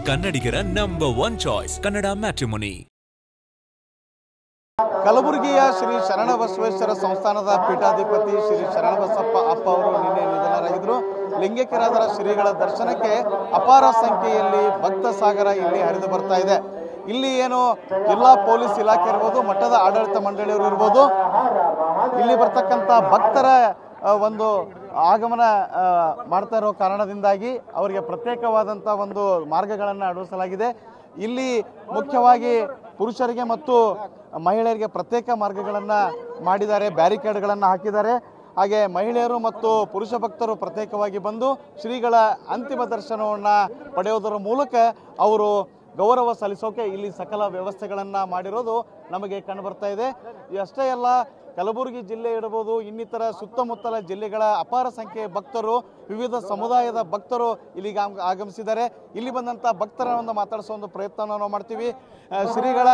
ಕನ್ನಡಿಗರ number 1 choice Kannada matrimony. ಕಲಬುರಗಿಯ ಶ್ರೀ ಶರಣಬಸವೇಶ್ವರ ಸಂಸ್ಥಾನದ ಪೀಠಾಧಿಪತಿ ಶ್ರೀ ಶರಣಬಸಪ್ಪ ಅಪ್ಪ ಅವರು ನಿನ್ನೆ ನಿಧನರಾಗಿದ್ದರು. ಲಿಂಗೈಕ್ಯರಾದರ ಶ್ರೀಗಳ ದರ್ಶನಕ್ಕೆ ಅಪಾರ ಸಂಖ್ಯೆಯಲ್ಲಿ ಭಕ್ತ ಸಾಗರ ಇಲ್ಲಿ ಹರಿದು ಬರ್ತಾ ಇದೆ. ಇಲ್ಲಿ ಏನು ಜಿಲ್ಲಾ ಪೊಲೀಸ್ ಇಲಾಖೆ ಇರ್ಬೋದು, ಮಠದ ಆಡಳಿತ ಮಂಡಳಿಯವರು ಇರ್ಬೋದು, ಇಲ್ಲಿ ಬರ್ತಕ್ಕಂಥ ಭಕ್ತರ ಒಂದು ಆಗಮನ ಮಾಡ್ತಾ ಇರೋ ಕಾರಣದಿಂದಾಗಿ ಅವರಿಗೆ ಪ್ರತ್ಯೇಕವಾದಂಥ ಒಂದು ಮಾರ್ಗಗಳನ್ನು ಅಳವಡಿಸಲಾಗಿದೆ. ಇಲ್ಲಿ ಮುಖ್ಯವಾಗಿ ಪುರುಷರಿಗೆ ಮತ್ತು ಮಹಿಳೆಯರಿಗೆ ಪ್ರತ್ಯೇಕ ಮಾರ್ಗಗಳನ್ನು ಮಾಡಿದ್ದಾರೆ, ಬ್ಯಾರಿಕೇಡ್ಗಳನ್ನು ಹಾಕಿದ್ದಾರೆ. ಹಾಗೆ ಮಹಿಳೆಯರು ಮತ್ತು ಪುರುಷ ಭಕ್ತರು ಪ್ರತ್ಯೇಕವಾಗಿ ಬಂದು ಶ್ರೀಗಳ ಅಂತಿಮ ದರ್ಶನವನ್ನು ಪಡೆಯೋದರ ಮೂಲಕ ಅವರು ಗೌರವ ಸಲ್ಲಿಸೋಕೆ ಇಲ್ಲಿ ಸಕಲ ವ್ಯವಸ್ಥೆಗಳನ್ನು ಮಾಡಿರೋದು ನಮಗೆ ಕಂಡುಬರ್ತಾ ಇದೆ. ಅಷ್ಟೇ ಅಲ್ಲ, ಕಲಬುರಗಿ ಜಿಲ್ಲೆ ಇರಬಹುದು, ಇನ್ನಿತರ ಸುತ್ತಮುತ್ತಲ ಜಿಲ್ಲೆಗಳ ಅಪಾರ ಸಂಖ್ಯೆಯ ಭಕ್ತರು, ವಿವಿಧ ಸಮುದಾಯದ ಭಕ್ತರು ಇಲ್ಲಿಗೆ ಆಗಮಿಸಿದ್ದಾರೆ. ಇಲ್ಲಿ ಬಂದಂಥ ಭಕ್ತರನ್ನು ಮಾತಾಡಿಸೋ ಒಂದು ಪ್ರಯತ್ನವನ್ನು ನಾವು ಮಾಡ್ತೀವಿ. ಶ್ರೀಗಳ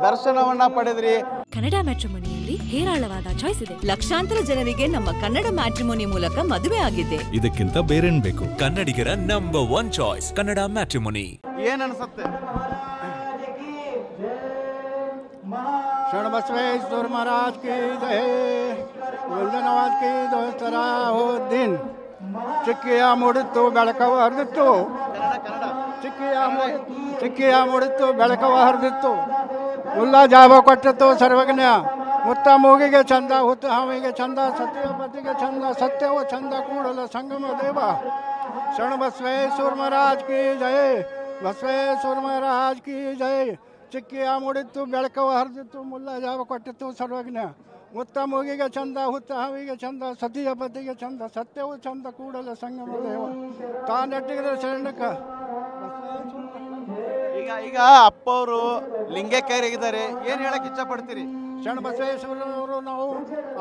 ದರ್ಶನವನ್ನ ಪಡೆದ್ರಿ. ಕನ್ನಡ ಮ್ಯಾಟ್ರಿಮೋನಿಯಲ್ಲಿ ಹೇರಾಳವಾದ ಚಾಯ್ಸ್ ಇದೆ. ಲಕ್ಷಾಂತರ ಜನರಿಗೆ ನಮ್ಮ ಕನ್ನಡ ಮ್ಯಾಟ್ರಿಮೋನಿ ಮೂಲಕ ಮದುವೆ ಆಗಿದೆ. ಇದಕ್ಕಿಂತ ಬೇರೇನ್ ಬೇಕು? ಕನ್ನಡಿಗರ ನಂಬರ್ 1 ಚಾಯ್ಸ್ ಕನ್ನಡ ಮ್ಯಾಟ್ರಿಮೋನಿ. ಏನ್ ಅನ್ಸುತ್ತೆ? शरणबसवेश्वर महाराज की जय, वंदनवाद की दोस्तरा हो दिन, ಚಿಕ್ಕಿಯ ಮುಡಿತು ಬೆಳಕವ ಹರಿದಿತ್ತು, ಚಿಕ್ಕಿಯ ಮುಡಿತು ಬೆಳಕವ ಹರಿದಿತ್ತು, ಮುಲ್ಲಾ ಜಾಬ ಕೊಟ್ಟಿತ್ತು ಸರ್ವಜ್ಞ, ಮುತ್ತ ಮೂಗಿಗೆ ಚಂದ, ಹುತ್ತ ಹಾವಿಗೆ ಚಂದ, ಸತ್ಯಪತಿಗೆ ಚಂದ, ಸತ್ಯವೋ ಚಂದ ಕೂಡಲ ಸಂಗಮ ದೇವ. ಶರಣಬಸವೇಶ್ವರ ಮಹಾರಾಜ್ ಕಿ ಜಯ, ಬಸವೇಶ್ವರ ಮಹಾರಾಜ್ ಕಿ ಜಯ. ಚಿಕ್ಕಿಯ ಮುಡಿತ್ತು ಬೆಳಕವ ಹರಿದಿತ್ತು, ಮುಲ್ಲ ಜಾವ ಕೊಟ್ಟಿತ್ತು ಸರ್ವಜ್ಞ, ಮುತ್ತ ಮೂಗಿಗೆ ಚಂದ, ಹುತ್ತ ಹಾವಿಗೆ ಚಂದ, ಸತಿಯ ಪತಿಗೆ ಚಂದ, ಸತ್ಯವೂ ಚಂದ ಕೂಡಲ ಸಂಗಮ ದೇವ. ತಾನೆಟ್ಟಿಗಿದ್ರೆ ಶರಣಕ್ಕ. ಈಗ ಅಪ್ಪ ಅವರು ಲಿಂಗೈಕ್ಯರಾಗಿದ್ದಾರೆ, ಏನು ಹೇಳಕ್ ಇಷ್ಟಪಡ್ತೀರಿ? ಶರಣಬಸವೇಶ್ವರವರು ನಾವು,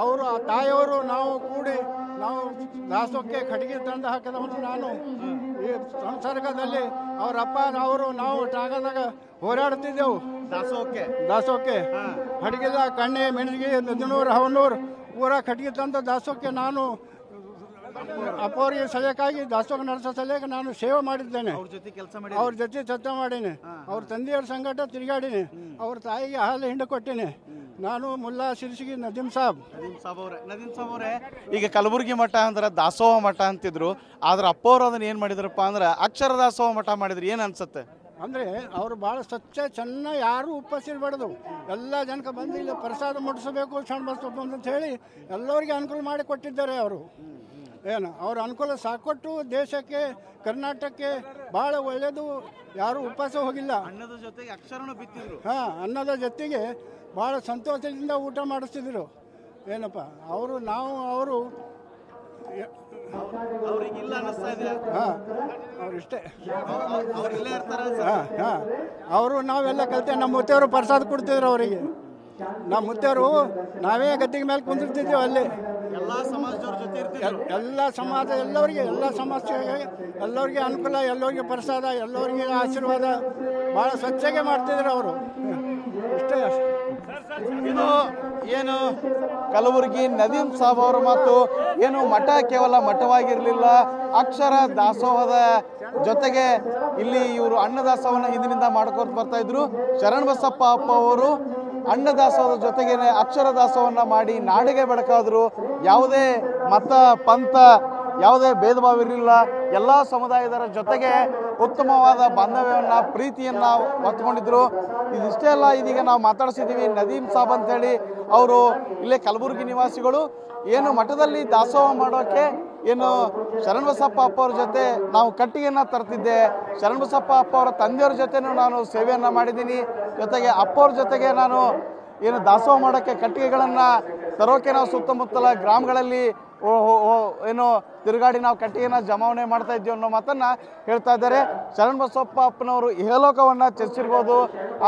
ಅವರು ತಾಯಿಯವರು ನಾವು ಕೂಡಿ ನಾವು ದಾಸೋಕ್ಕೆ ಕಟ್ಟಿಗೆ ತಂದು ಹಾಕಿದವನು ನಾನು. ಈ ಸಂಸರ್ಗದಲ್ಲಿ ಅವರಪ್ಪ ಅವರು ನಾವು ಟಾಗದಾಗ ಹೋರಾಡ್ತಿದ್ದೆವು. ದಾಸೋಕ್ಕೆ ಕಟ್ಟಿಗೆದ ಕಣ್ಣೆ ಮೆಣಸಿಗೆ ನದಿನೂರು ಹವನೂರು ಪೂರ ಕಟ್ಟಿಗೆ ತಂದು ದಾಸೋಕ್ಕೆ ನಾನು ಅಪ್ಪವ್ರಿಗೆ ಸಲಕ್ಕಾಗಿ ದಾಸೋಹ ನಡೆಸೋ ಸಲಕ್ಕೆ ನಾನು ಸೇವೆ ಮಾಡಿದ್ದೇನೆ. ಅವ್ರ ಜೊತೆ ಕೆಲಸ ಮಾಡೀನಿ, ಅವ್ರ ತಂದೆಯವ್ರ ಸಂಗಟ ತಿರುಗಾಡೀನಿ, ಅವ್ರ ತಾಯಿಗೆ ಹಾಲು ಹಿಂಡು ಕೊಟ್ಟೀನಿ. ನಾನು ಮುಲ್ಲಾ ಶಿರ್ಸಿಗಿ ನದೀಮ್ ಸಾಬ್ ಅವರೇ, ಈಗ ಕಲಬುರಗಿ ಮಠ ಅಂದ್ರೆ ದಾಸೋಹ ಮಠ ಅಂತಿದ್ರು, ಆದ್ರೆ ಅಪ್ಪವ್ರು ಅದನ್ನ ಏನು ಮಾಡಿದ್ರಪ್ಪ ಅಂದ್ರೆ ಅಕ್ಷರ ದಾಸೋಹ ಮಠ ಮಾಡಿದ್ರು. ಏನು ಅನ್ಸುತ್ತೆ? ಅಂದರೆ ಅವರು ಭಾಳ ಸ್ವಚ್ಛ ಚೆನ್ನಾಗಿ ಯಾರೂ ಉಪಸಿರಬಾರ್ದು, ಎಲ್ಲ ಜನಕ್ಕೆ ಬಂದು ಇಲ್ಲಿ ಪ್ರಸಾದ ಮುಟ್ಟಿಸಬೇಕು ಶರಣಬಸಪ್ಪ ಅಂತ ಹೇಳಿ ಎಲ್ಲರಿಗೆ ಅನುಕೂಲ ಮಾಡಿ ಕೊಟ್ಟಿದ್ದಾರೆ ಅವರು. ಏನು ಅವ್ರ ಅನುಕೂಲ ಸಾಕೊಟ್ಟು ದೇಶಕ್ಕೆ ಕರ್ನಾಟಕಕ್ಕೆ ಭಾಳ ಒಳ್ಳೆಯದು. ಯಾರೂ ಉಪವಾಸ ಹೋಗಿಲ್ಲ, ಅನ್ನದ ಜೊತೆಗೆ ಅಕ್ಷರನೂ ಬಿತ್ತಿದ್ರು. ಅನ್ನದ ಜೊತೆಗೆ ಭಾಳ ಸಂತೋಷದಿಂದ ಊಟ ಮಾಡಿಸ್ತಿದ್ರು. ಏನಪ್ಪ ಅವರು ನಾವು ಅವರು ಅವರಿಷ್ಟೇ ಅವರು ನಾವೆಲ್ಲ ಕಲಿತೆ. ನಮ್ಮ ಮುತ್ತೆಯವರು ಪ್ರಸಾದ ಕೊಡ್ತಿದ್ರು ಅವರಿಗೆ. ನಮ್ಮ ಮುತ್ತೆಯವರು ನಾವೇ ಗದ್ದಿಗೆ ಮೇಲೆ ಕುಂದಿರ್ತಿದ್ದೀವಿ ಅಲ್ಲಿ. ಎಲ್ಲ ಸಮಾಜ ಎಲ್ಲರಿಗೆ ಎಲ್ಲರಿಗೆ ಅನುಕೂಲ, ಎಲ್ಲರಿಗೆ ಪ್ರಸಾದ, ಎಲ್ಲರಿಗೆ ಆಶೀರ್ವಾದ ಭಾಳ ಸ್ವಚ್ಛಗೆ ಮಾಡ್ತಿದ್ರು ಅವರು. ಇಷ್ಟೇ. ಇದು ಏನು ಕಲಬುರಗಿ ನದೀಮ್ ಸಾಬ್ ಅವರ ಮಾತು. ಏನು ಮಠ ಕೇವಲ ಮಠವಾಗಿರಲಿಲ್ಲ, ಅಕ್ಷರ ದಾಸೋಹದ ಜೊತೆಗೆ ಇಲ್ಲಿ ಇವರು ಅನ್ನದಾಸೋಹವನ್ನು ಹಿಂದಿನಿಂದ ಮಾಡ್ಕೊತ ಬರ್ತಾ ಇದ್ರು. ಶರಣಬಸಪ್ಪ ಅಪ್ಪ ಅವರು ಅನ್ನದಾಸೋಹದ ಜೊತೆಗೆ ಅಕ್ಷರ ದಾಸೋಹವನ್ನು ಮಾಡಿ ನಾಡಿಗೆ ಬೆಳಕಾದ್ರು. ಯಾವುದೇ ಮತ ಪಂಥ ಯಾವುದೇ ಭೇದ ಭಾವ ಇರಲಿಲ್ಲ, ಎಲ್ಲ ಸಮುದಾಯದರ ಜೊತೆಗೆ ಉತ್ತಮವಾದ ಬಾಂಧವ್ಯವನ್ನು ಪ್ರೀತಿಯನ್ನು ಹೊತ್ಕೊಂಡಿದ್ರು. ಇದಿಷ್ಟೇ ಅಲ್ಲ, ಇದೀಗ ನಾವು ಮಾತಾಡ್ಸಿದ್ದೀವಿ ನದೀಮ್ ಸಾಬ್ ಅಂತೇಳಿ. ಅವರು ಇಲ್ಲೇ ಕಲಬುರಗಿ ನಿವಾಸಿಗಳು. ಏನು ಮಠದಲ್ಲಿ ದಾಸೋಹ ಮಾಡೋಕ್ಕೆ ಏನು ಶರಣಬಸಪ್ಪ ಅಪ್ಪ ಅವ್ರ ಜೊತೆ ನಾವು ಕಟ್ಟಿಗೆಯನ್ನು ತರ್ತಿದ್ದೆ, ಶರಣಬಸಪ್ಪ ಅಪ್ಪ ಅವರ ತಂದೆಯವ್ರ ಜೊತೆನೂ ನಾನು ಸೇವೆಯನ್ನು ಮಾಡಿದ್ದೀನಿ. ಜೊತೆಗೆ ಅಪ್ಪವ್ರ ಜೊತೆಗೆ ನಾನು ಏನು ದಾಸೋಹ ಮಾಡೋಕ್ಕೆ ಕಟ್ಟಿಗೆಗಳನ್ನು ತರೋಕೆ ನಾವು ಸುತ್ತಮುತ್ತಲ ಗ್ರಾಮಗಳಲ್ಲಿ ಏನು ತಿರುಗಾಡಿ ನಾವು ಕಟ್ಟಿಗೆನ ಜಮಾವಣೆ ಮಾಡ್ತಾ ಇದ್ದೀವಿ ಅನ್ನೋ ಮಾತನ್ನು ಹೇಳ್ತಾ ಇದ್ದಾರೆ. ಶರಣಬಸಪ್ಪ ಅಪ್ಪನವರು ಇಹಲೋಕವನ್ನು ಚರ್ಚಿರ್ಬೋದು,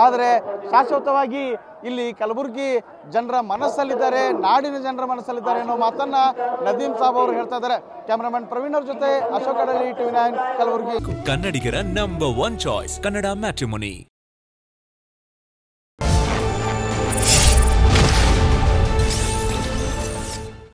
ಆದರೆ ಶಾಶ್ವತವಾಗಿ ಇಲ್ಲಿ ಕಲಬುರಗಿ ಜನರ ಮನಸ್ಸಲ್ಲಿದ್ದಾರೆ, ನಾಡಿನ ಜನರ ಮನಸ್ಸಲ್ಲಿದ್ದಾರೆ ಅನ್ನೋ ಮಾತನ್ನು ನದೀಮ್ ಸಾಬ್ ಅವರು ಹೇಳ್ತಾ ಇದ್ದಾರೆ. ಕ್ಯಾಮರಾಮನ್ ಪ್ರವೀಣ್ ಅವ್ರ ಜೊತೆ ಅಶೋಕ್ ಅಡಲಿ, TV9 ಕಲಬುರಗಿ. ಕನ್ನಡಿಗರ ನಂಬರ್ 1 ಚಾಯ್ಸ್ ಕನ್ನಡ ಮ್ಯಾಟ್ರಿಮೋನಿ.